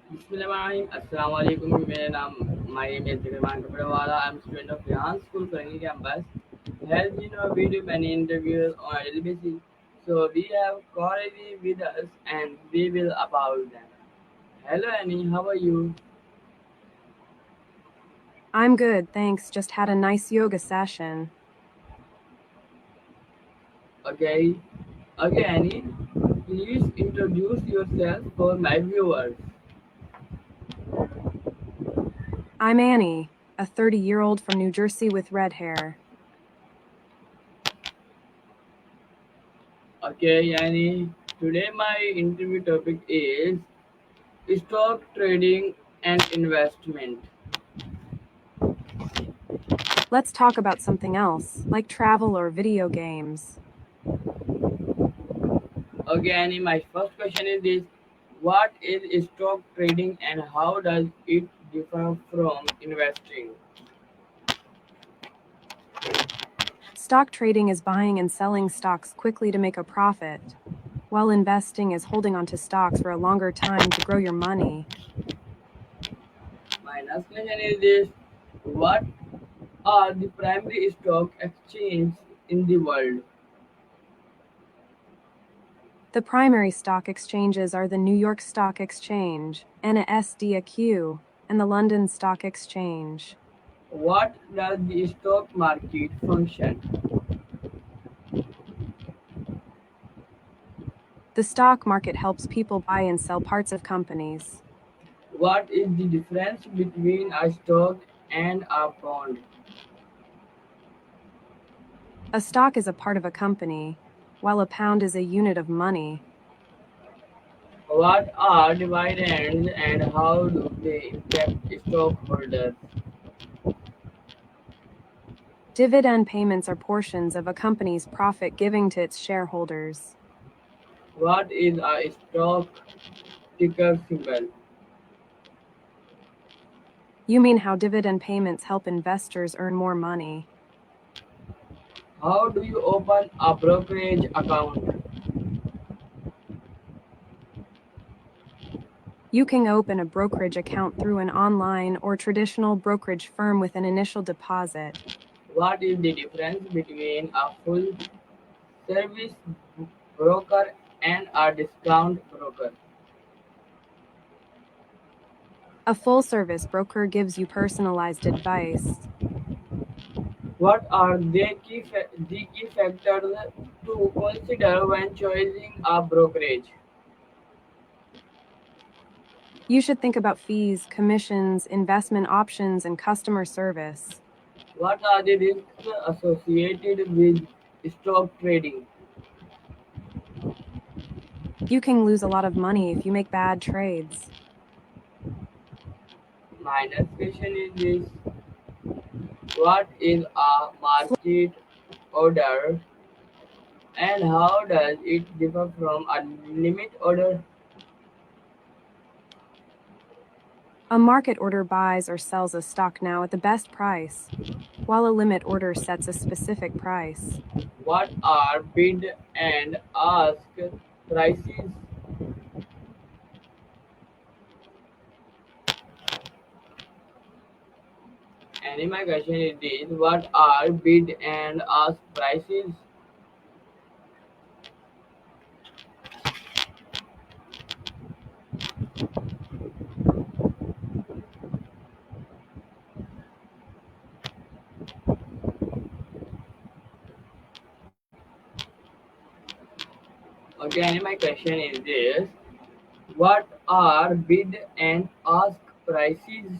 बिस्मिल्लाहिर्रहमानिर्रहीम अस्सलाम वालेकुम मेरा नाम my name is Zikran Kapurwala. I'm student of Rehan School Karangi campus. Has been a video many interviews on a daily basis. So we have Corey with us and we will about them. Hello Annie, how are you? I'm good, thanks. Just had a nice yoga session. Okay. Okay Annie, please introduce yourself for my viewers. I'm Annie, a 30-year-old from New Jersey with red hair. Okay Annie, today my interview topic is stock trading and investment. Let's talk about something else, like travel or video games. Okay, Annie, my first question is this. What is stock trading and how does it differ from investing? Stock trading is buying and selling stocks quickly to make a profit, while investing is holding onto stocks for a longer time to grow your money. My next question is this. What are the primary stock exchanges in the world? The primary stock exchanges are the New York Stock Exchange, NSDAQ, and the London Stock Exchange. What does the stock market function? The stock market helps people buy and sell parts of companies. What is the difference between a stock and a bond? A stock is a part of a company, while a pound is a unit of money. What are dividends and how do they impact stockholders? Dividend payments are portions of a company's profit giving to its shareholders. What is a stock ticker symbol? You mean how dividend payments help investors earn more money? How do you open a brokerage account? You can open a brokerage account through an online or traditional brokerage firm with an initial deposit. What is the difference between a full service broker and a discount broker? A full service broker gives you personalized advice. What are the key factors to consider when choosing a brokerage? You should think about fees, commissions, investment options, and customer service. What are the risks associated with stock trading? You can lose a lot of money if you make bad trades. My next question is this. What is a market order and how does it differ from a limit order? A market order buys or sells a stock now at the best price, while a limit order sets a specific price. What are bid and ask prices? And my question is this, what are bid and ask prices? Okay, and my question is this, what are bid and ask prices?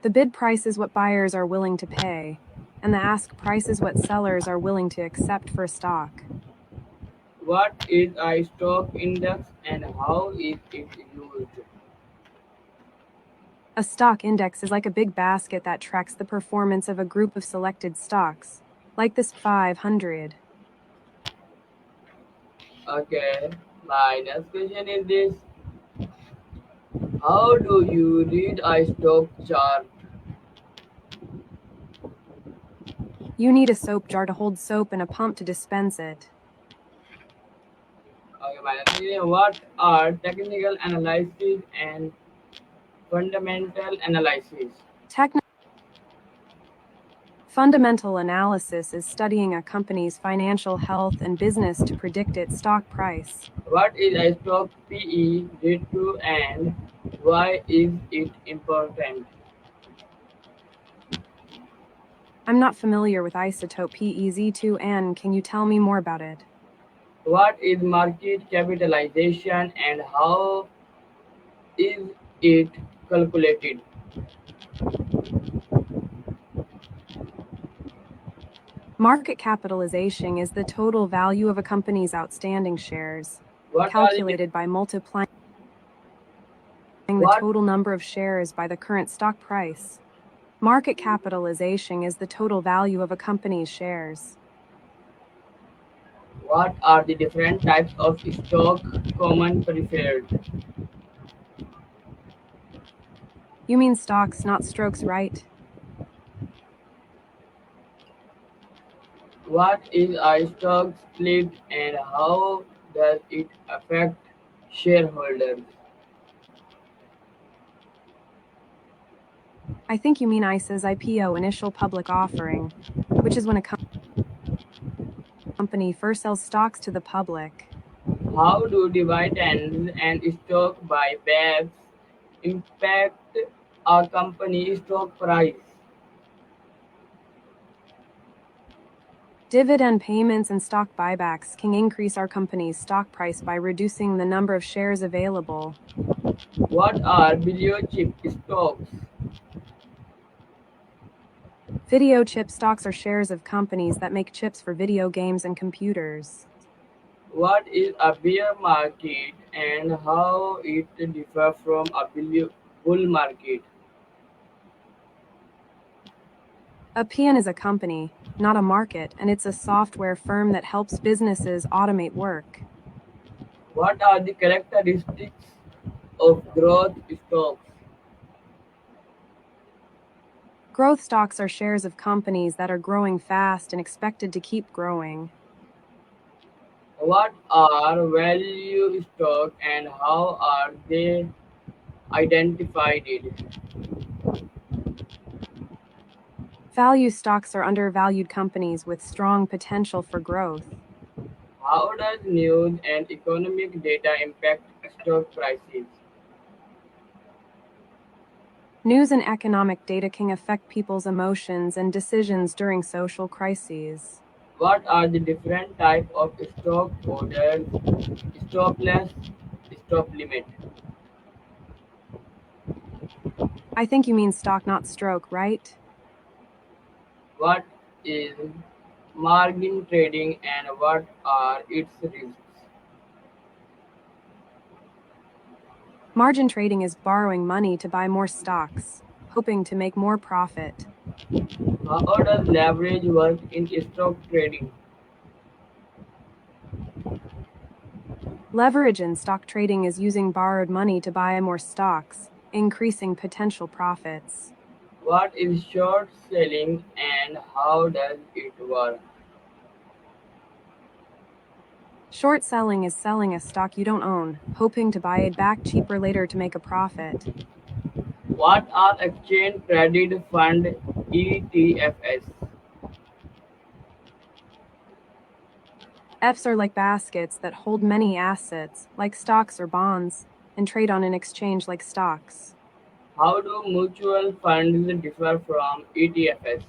The bid price is what buyers are willing to pay, and the ask price is what sellers are willing to accept for a stock. What is a stock index and how is it used? A stock index is like a big basket that tracks the performance of a group of selected stocks, like this 500. Okay, my next question is this, how do you read a stock chart? You need a soap jar to hold soap and a pump to dispense it. Okay, my next question, what are technical analysis and fundamental analysis? Techn Fundamental analysis is studying a company's financial health and business to predict its stock price. What is a stock PE due to and why is it important? I'm not familiar with isotope PEZ2N. Can you tell me more about it? What is market capitalization and how is it calculated? Market capitalization is the total value of a company's outstanding shares, What are the calculated by multiplying the what total number of shares by the current stock price. Market capitalization is the total value of a company's shares. what are the different types of stock common preferred? You mean stocks, not strokes, right? What is a stock split and how does it affect shareholders? I think you mean ICE's IPO, initial public offering, which is when a company first sells stocks to the public. How do dividends and stock buybacks impact a company's stock price? Dividend payments and stock buybacks can increase our company's stock price by reducing the number of shares available. What are blue chip stocks? Video chip stocks are shares of companies that make chips for video games and computers. What is a bear market and how it differs from a bull market? A PN is a company, not a market, and it's a software firm that helps businesses automate work. What are the characteristics of growth stocks? Growth stocks are shares of companies that are growing fast and expected to keep growing. What are value stocks and how are they identified? Value stocks are undervalued companies with strong potential for growth. How does news and economic data impact stock prices? News and economic data can affect people's emotions and decisions during social crises. What are the different types of stock orders? Stop loss, stop limit. I think you mean stock, not stroke, right? What is margin trading and what are its risks? Margin trading is borrowing money to buy more stocks, hoping to make more profit. How does leverage work in stock trading? Leverage in stock trading is using borrowed money to buy more stocks, increasing potential profits. What is short selling and how does it work? Short selling is selling a stock you don't own, hoping to buy it back cheaper later to make a profit. What are exchange traded fund ETFs? ETFs are like baskets that hold many assets, like stocks or bonds, and trade on an exchange like stocks. How do mutual funds differ from ETFs?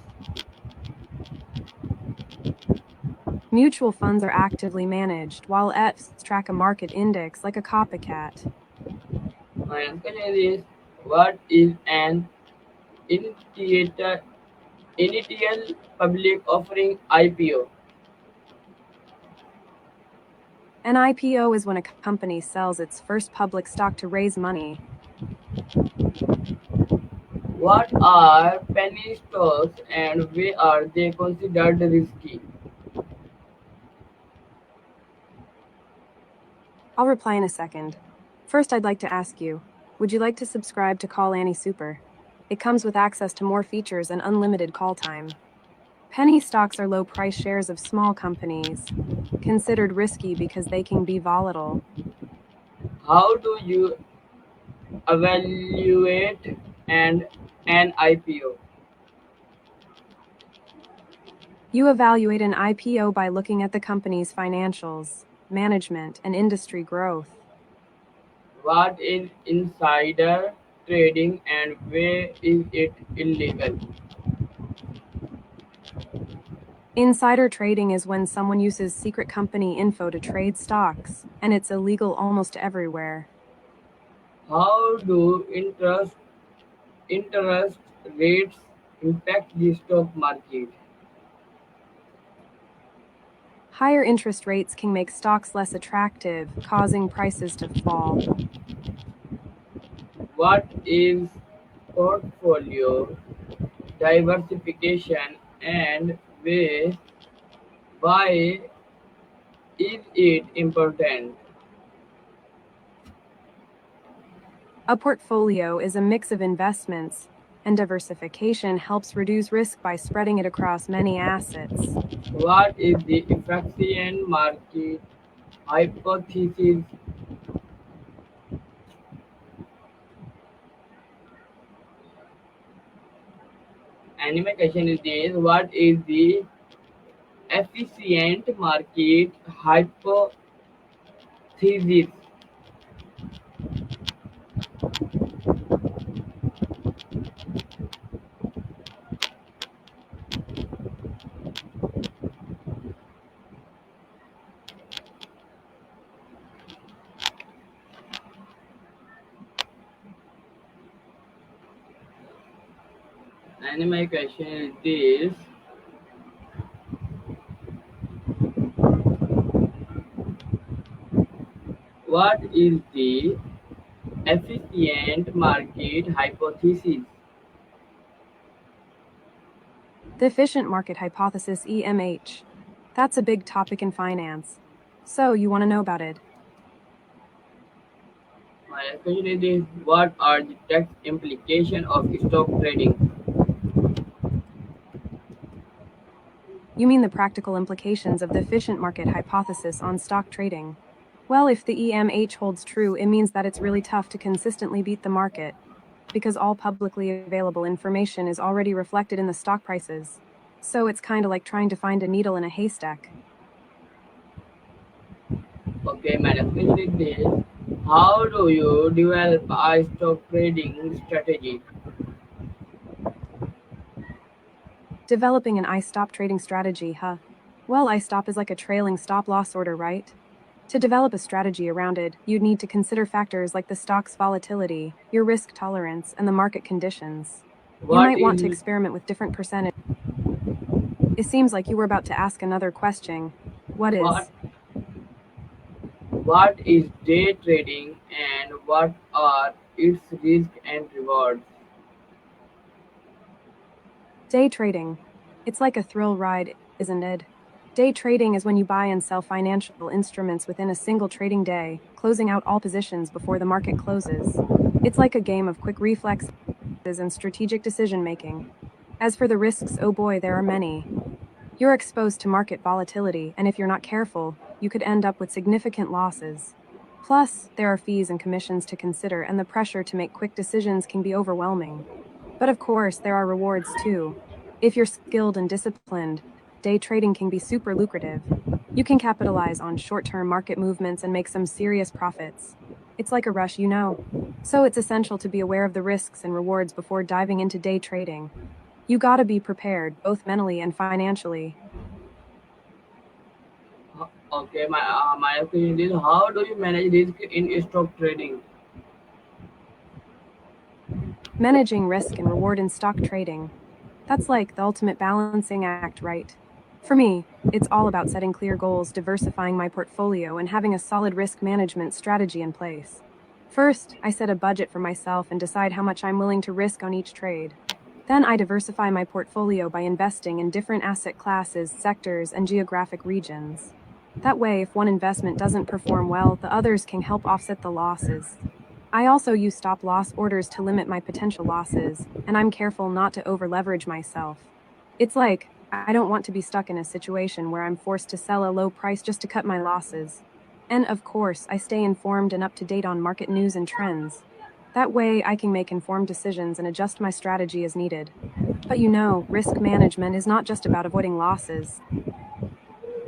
Mutual funds are actively managed, while ETFs track a market index like a copycat. My next question is what is an initiator, initial public offering IPO? An IPO is when a company sells its first public stock to raise money. What are penny stocks and why are they considered risky? I'll reply in a second. First, I'd like to ask you, would you like to subscribe to Call Annie Super? It comes with access to more features and unlimited call time. Penny stocks are low price shares of small companies, considered risky because they can be volatile. How do you evaluate an IPO? You evaluate an IPO by looking at the company's financials, management, and industry growth. What is insider trading and where is it illegal? Insider trading is when someone uses secret company info to trade stocks, and it's illegal almost everywhere. How do interest rates impact the stock market? Higher interest rates can make stocks less attractive, causing prices to fall. What is portfolio diversification and why is it important? A portfolio is a mix of investments, and diversification helps reduce risk by spreading it across many assets. What is the efficient market hypothesis? And my question is this: what is the efficient market hypothesis? And my question is this: what is the efficient market hypothesis? The efficient market hypothesis EMH. That's a big topic in finance. So, you want to know about it? My question is this: what are the tax implications of stock trading? You mean the practical implications of the efficient market hypothesis on stock trading? Well, if the EMH holds true, it means that it's really tough to consistently beat the market, because all publicly available information is already reflected in the stock prices. So it's kind of like trying to find a needle in a haystack. Okay, my next question is this: how do you develop a stock trading strategy? Developing an iStop trading strategy, huh? Well, iStop is like a trailing stop loss order, right? To develop a strategy around it, you'd need to consider factors like the stock's volatility, your risk tolerance, and the market conditions. You What might want to is experiment with different percentage. It seems like you were about to ask another question. What what is? what is day trading and what are its risks and rewards? Day trading. It's like a thrill ride, isn't it? Day trading is when you buy and sell financial instruments within a single trading day, closing out all positions before the market closes. It's like a game of quick reflexes and strategic decision making. As for the risks, oh boy, there are many. You're exposed to market volatility, and if you're not careful, you could end up with significant losses. Plus, there are fees and commissions to consider, and the pressure to make quick decisions can be overwhelming. But of course, there are rewards too. If you're skilled and disciplined, day trading can be super lucrative. You can capitalize on short term market movements and make some serious profits. It's like a rush, you know. So it's essential to be aware of the risks and rewards before diving into day trading. You gotta be prepared, both mentally and financially. Okay, my question is how do you manage risk in stock trading? Managing risk and reward in stock trading. That's like the ultimate balancing act, right? For me, it's all about setting clear goals, diversifying my portfolio, and having a solid risk management strategy in place. First, I set a budget for myself and decide how much I'm willing to risk on each trade. Then I diversify my portfolio by investing in different asset classes, sectors, and geographic regions. That way, if one investment doesn't perform well, the others can help offset the losses. I also use stop loss orders to limit my potential losses, and I'm careful not to over leverage myself. It's like I don't want to be stuck in a situation where I'm forced to sell a low price just to cut my losses. And of course, I stay informed and up to date on market news and trends. That way, I can make informed decisions and adjust my strategy as needed. But risk management is not just about avoiding losses.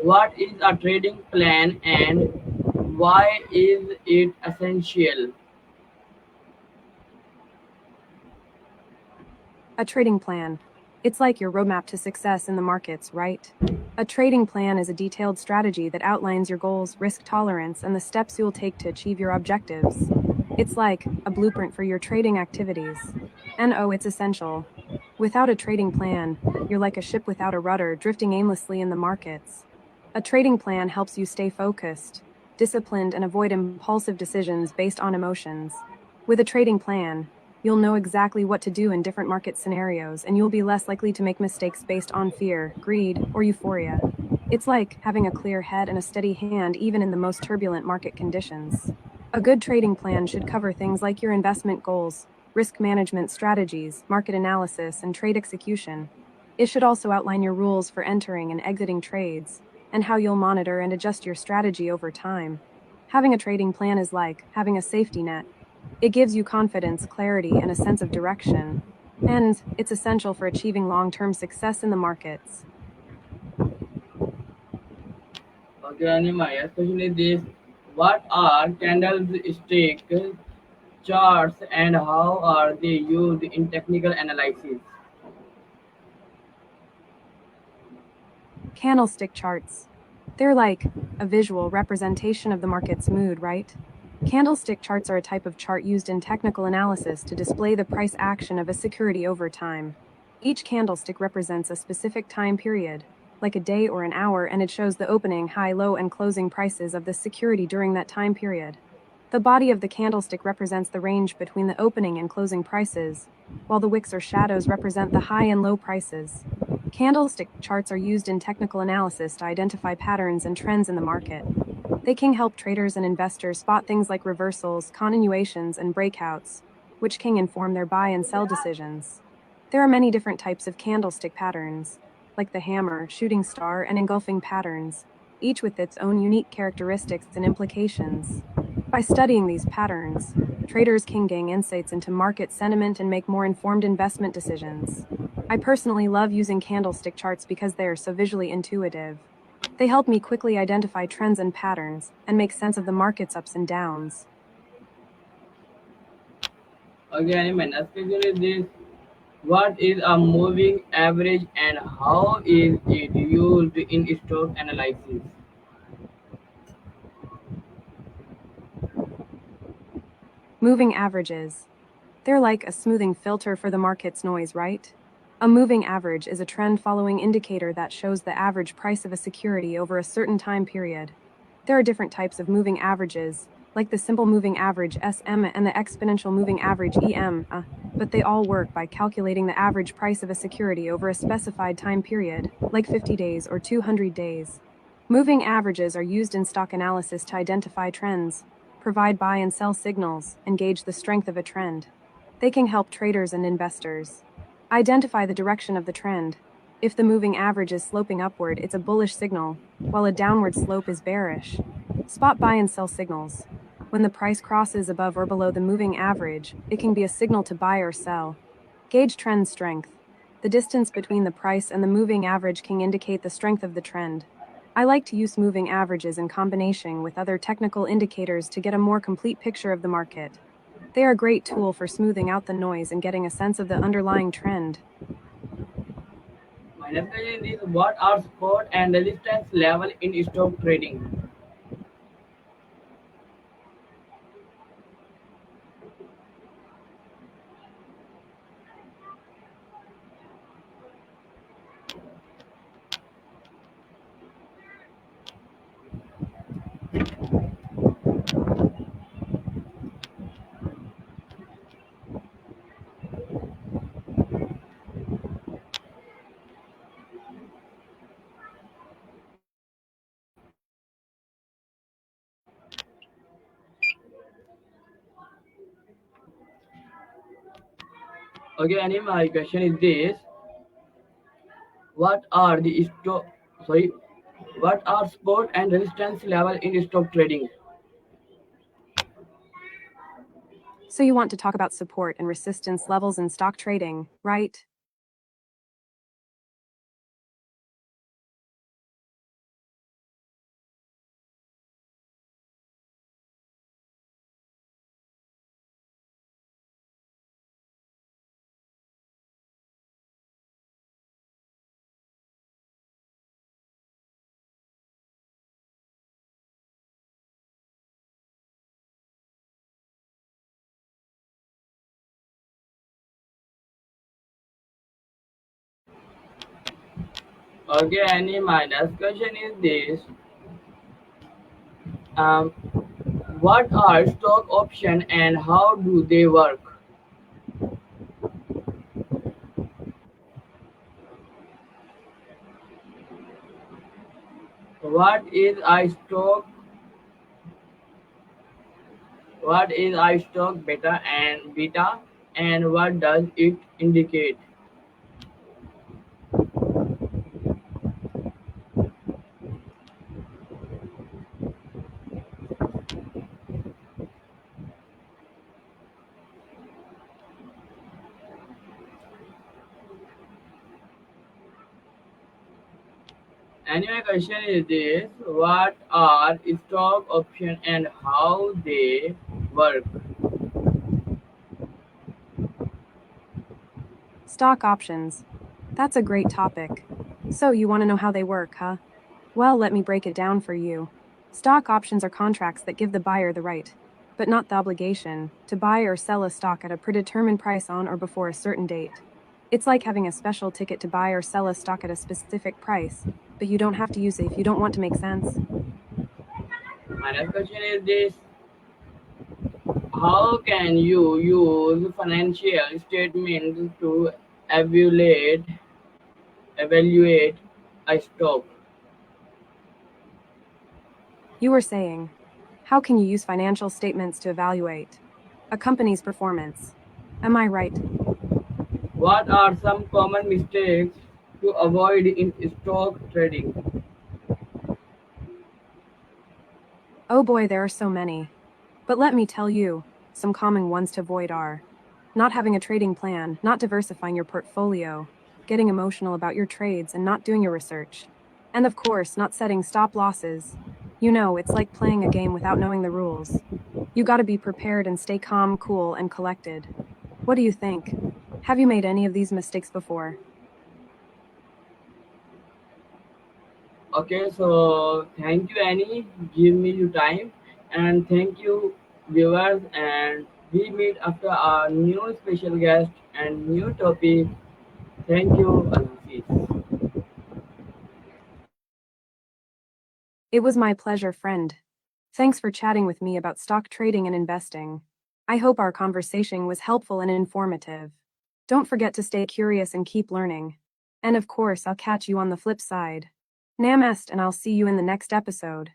What is a trading plan and why is it essential? A trading plan. It's like your roadmap to success in the markets, right? A trading plan is a detailed strategy that outlines your goals, risk tolerance, and the steps you'll take to achieve your objectives. It's like a blueprint for your trading activities. And oh, it's essential. Without a trading plan, you're like a ship without a rudder drifting aimlessly in the markets. A trading plan helps you stay focused, disciplined, and avoid impulsive decisions based on emotions. With a trading plan, you'll know exactly what to do in different market scenarios, and you'll be less likely to make mistakes based on fear, greed, or euphoria. It's like having a clear head and a steady hand even in the most turbulent market conditions. A good trading plan should cover things like your investment goals, risk management strategies, market analysis, and trade execution. It should also outline your rules for entering and exiting trades, and how you'll monitor and adjust your strategy over time. Having a trading plan is like having a safety net. It gives you confidence, clarity, and a sense of direction. And it's essential for achieving long term success in the markets. Okay, and my next question is this: what are candlestick charts and how are they used in technical analysis? Candlestick charts. They're like a visual representation of the market's mood, right? Candlestick charts are a type of chart used in technical analysis to display the price action of a security over time. Each candlestick represents a specific time period, like a day or an hour, and it shows the opening, high, low, and closing prices of the security during that time period. The body of the candlestick represents the range between the opening and closing prices, while the wicks or shadows represent the high and low prices. Candlestick charts are used in technical analysis to identify patterns and trends in the market. They can help traders and investors spot things like reversals, continuations, and breakouts, which can inform their buy and sell decisions. There are many different types of candlestick patterns, like the hammer, shooting star, and engulfing patterns, each with its own unique characteristics and implications. By studying these patterns, traders can gain insights into market sentiment and make more informed investment decisions. I personally love using candlestick charts because they are so visually intuitive. They help me quickly identify trends and patterns and make sense of the market's ups and downs. Okay, and my next question is this: what is a moving average and how is it used in stock analysis? Moving averages. They're like a smoothing filter for the market's noise, right? A moving average is a trend following indicator that shows the average price of a security over a certain time period. There are different types of moving averages, like the simple moving average SM and the exponential moving average EM, but they all work by calculating the average price of a security over a specified time period, like 50 days or 200 days. Moving averages are used in stock analysis to identify trends, provide buy and sell signals, and gauge the strength of a trend. They can help traders and investors identify the direction of the trend. If the moving average is sloping upward, it's a bullish signal, while a downward slope is bearish. Spot buy and sell signals. When the price crosses above or below the moving average, it can be a signal to buy or sell. Gauge trend strength. The distance between the price and the moving average can indicate the strength of the trend. I like to use moving averages in combination with other technical indicators to get a more complete picture of the market. They are a great tool for smoothing out the noise and getting a sense of the underlying trend. My next question is what are support and resistance level in stock trading? Okay, and my question is this: What are the sorry? What are support and resistance level in stock trading? So you want to talk about support and resistance levels in stock trading, right? Okay, Annie, my next question is this. Um, what are stock options and how do they work? What is a stock? What is a stock beta and what does it indicate? And my question is this, what are stock options and how they work? Stock options. That's a great topic. So you want to know how they work, huh? Well, let me break it down for you. Stock options are contracts that give the buyer the right, but not the obligation, to buy or sell a stock at a predetermined price on or before a certain date. It's like having a special ticket to buy or sell a stock at a specific price, but you don't have to use it if you don't want to. Make sense? My next question is this, how can you use financial statements to evaluate evaluate a stock? You were saying, how can you use financial statements to evaluate a company's performance? Am I right? What are some common mistakes to avoid in stock trading? Oh boy, there are so many. But let me tell you, some common ones to avoid are not having a trading plan, not diversifying your portfolio, getting emotional about your trades and not doing your research, and of course, not setting stop losses. You know, it's like playing a game without knowing the rules. You gotta be prepared and stay calm, cool, and collected. What do you think? Have you made any of these mistakes before? Okay, so thank you, Annie. Give me your time, and thank you, viewers. And we meet after our new special guest and new topic. Thank you, Allah Hafiz. It was my pleasure, friend. Thanks for chatting with me about stock trading and investing. I hope our conversation was helpful and informative. Don't forget to stay curious and keep learning. And of course, I'll catch you on the flip side. Namest, and I'll see you in the next episode.